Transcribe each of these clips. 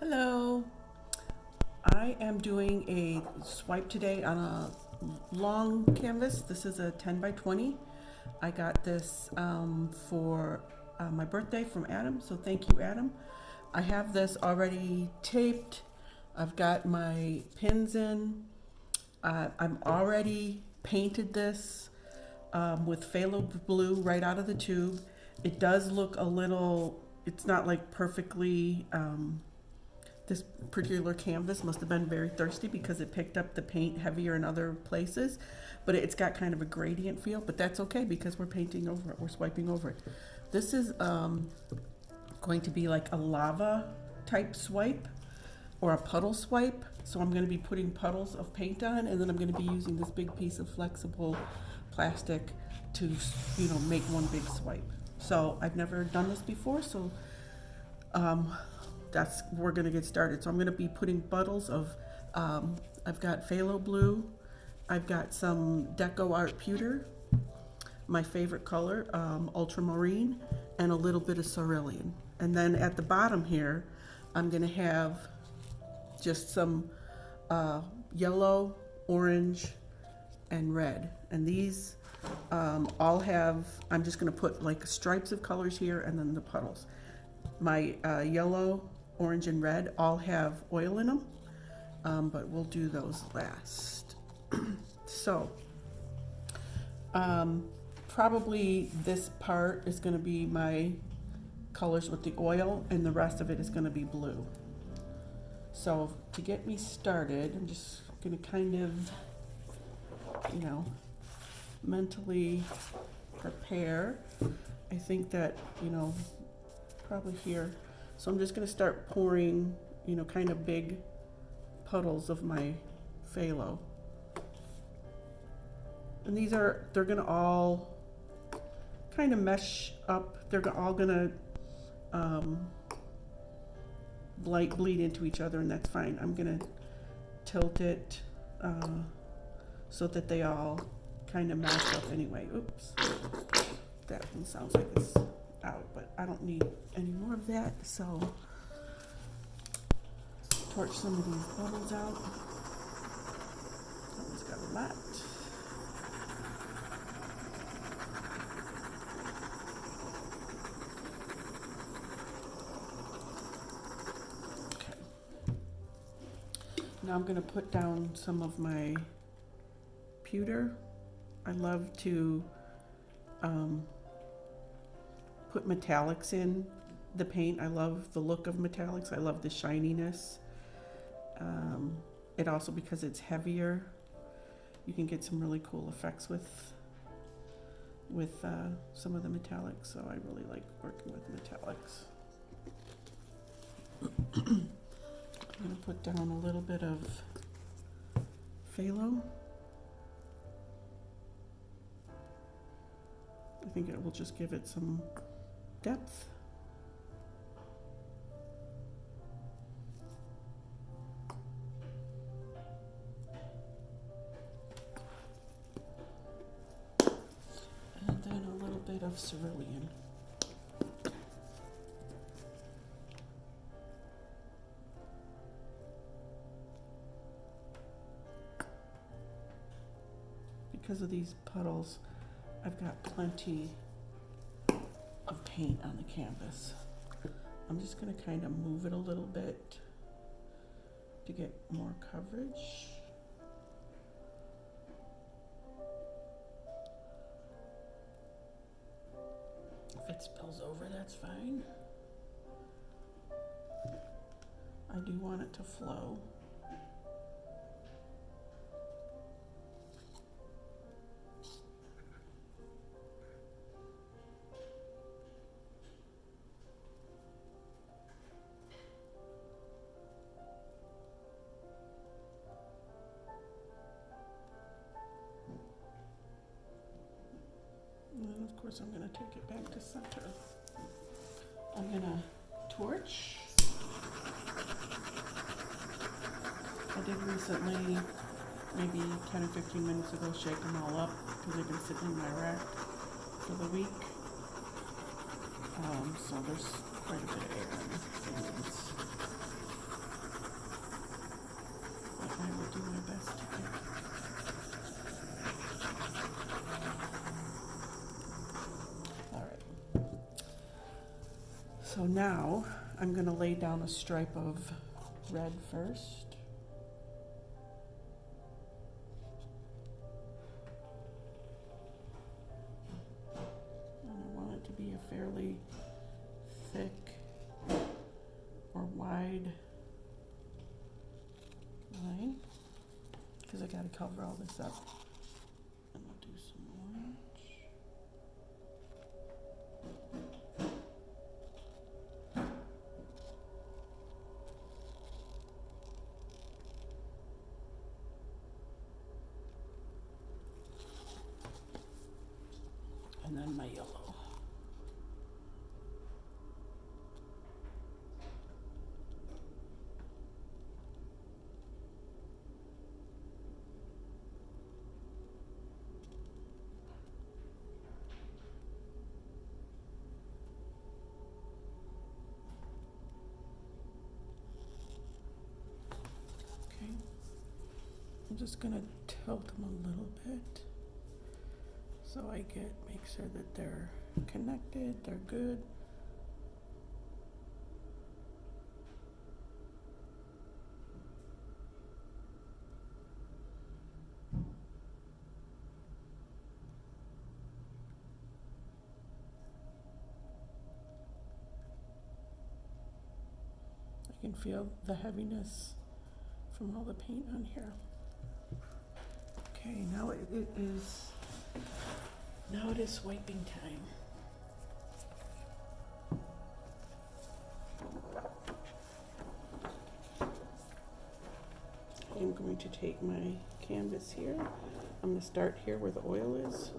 Hello. I am doing a swipe today on a long canvas. This is a 10 by 20. I got this for my birthday from Adam, so thank you, Adam. I have this already taped. I've got my pins in. I'm already painted this with phthalo blue right out of the tube. It does look a little, it's not like perfectly, this particular canvas must have been very thirsty because it picked up the paint heavier in other places, but it's got kind of a gradient feel, but that's okay because we're painting over it, we're swiping over it. This is going to be like a lava type swipe or a puddle swipe. So I'm going to be putting puddles of paint on, and then I'm going to be using this big piece of flexible plastic to, make one big swipe. So I've never done this before, so we're going to get started. So I'm going to be putting puddles of, I've got phthalo blue, I've got some DecoArt pewter, my favorite color, ultramarine, and a little bit of cerulean. And then at the bottom here, I'm going to have just some yellow, orange, and red. And these all have, I'm just going to put like stripes of colors here and then the puddles. My yellow, orange, and red all have oil in them, but we'll do those last. So probably this part is going to be my colors with the oil, and the rest of it is going to be blue. So to get me started, I'm just going to kind of, mentally prepare. I think that, probably here. So I'm just going to start pouring, kind of big puddles of my phthalo. And they're going to all kind of mesh up. They're all going to bleed into each other, and that's fine. I'm going to tilt it so that they all kind of match up anyway. Oops. That one sounds like it's out, but I don't need any more of that, so torch some of these bubbles out. That one's got a lot. Okay. Now I'm going to put down some of my pewter. I love to put metallics in the paint. I love the look of metallics. I love the shininess. It also, because it's heavier, you can get some really cool effects with some of the metallics. So I really like working with metallics. I'm going to put down a little bit of phthalo. I think it will just give it some depth. And then a little bit of cerulean. Because of these puddles, I've got plenty of paint on the canvas. I'm just going to kind of move it a little bit to get more coverage. If it spills over, that's fine. I do want it to flow. And then of course I'm going to take it back to center. I'm going to torch. I did recently, maybe 10 or 15 minutes ago, shake them all up because they've been sitting in my rack for the week. So there's quite a bit of air in these. So now I'm going to lay down a stripe of red first. And I want it to be a fairly thick or wide line because I got to cover all this up. And I'll do some orange. And then my yellow. Okay. I'm just gonna tilt them a little bit. So make sure that they're connected, they're good. I can feel the heaviness from all the paint on here. Okay, now it is wiping time. I'm going to take my canvas here. I'm going to start here where the oil is.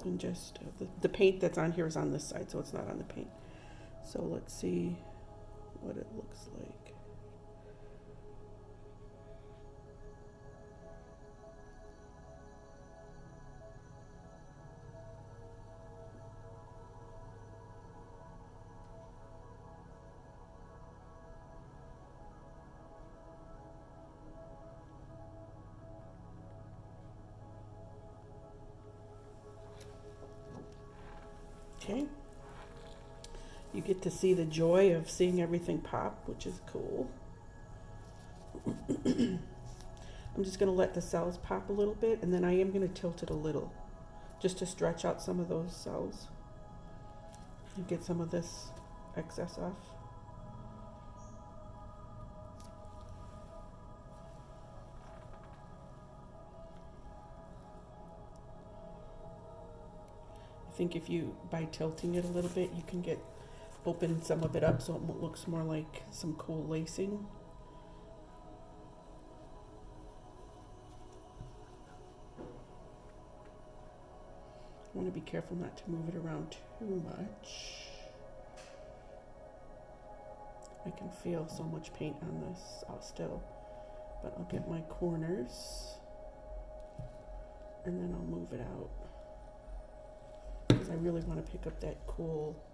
And just, the paint that's on here is on this side, so it's not on the paint. So let's see what it looks like. Okay, you get to see the joy of seeing everything pop, which is cool. I'm just going to let the cells pop a little bit, and then I am going to tilt it a little, just to stretch out some of those cells and get some of this excess off. I think if you, by tilting it a little bit, you can open some of it up so it looks more like some cool lacing. I want to be careful not to move it around too much. I can feel so much paint on this still, but I'll get my corners and then I'll move it out. Because I really want to pick up that cool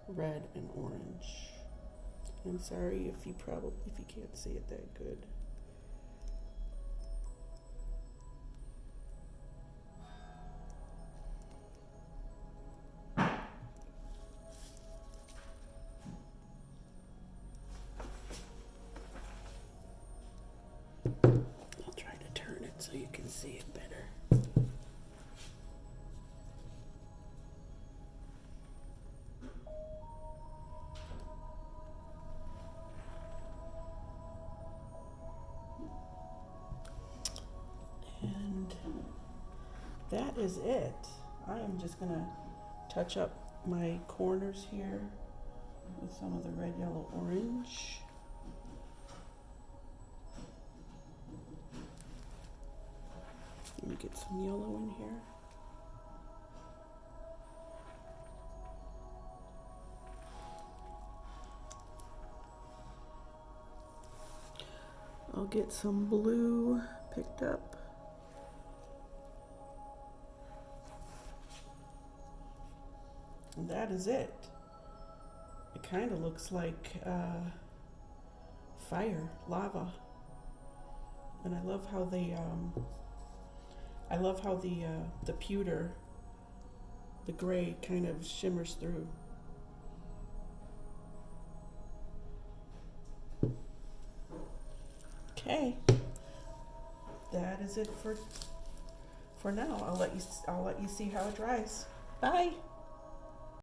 red and orange. I'm sorry if you can't see it that good. I'll try to turn it so you can see it better. That is it. I am just gonna touch up my corners here with some of the red, yellow, orange. Let me get some yellow in here. I'll get some blue picked up. And that is it. It kind of looks like fire, lava. And I love how the pewter, the gray kind of shimmers through. Okay, that is it for now. I'll let you see how it dries. Bye.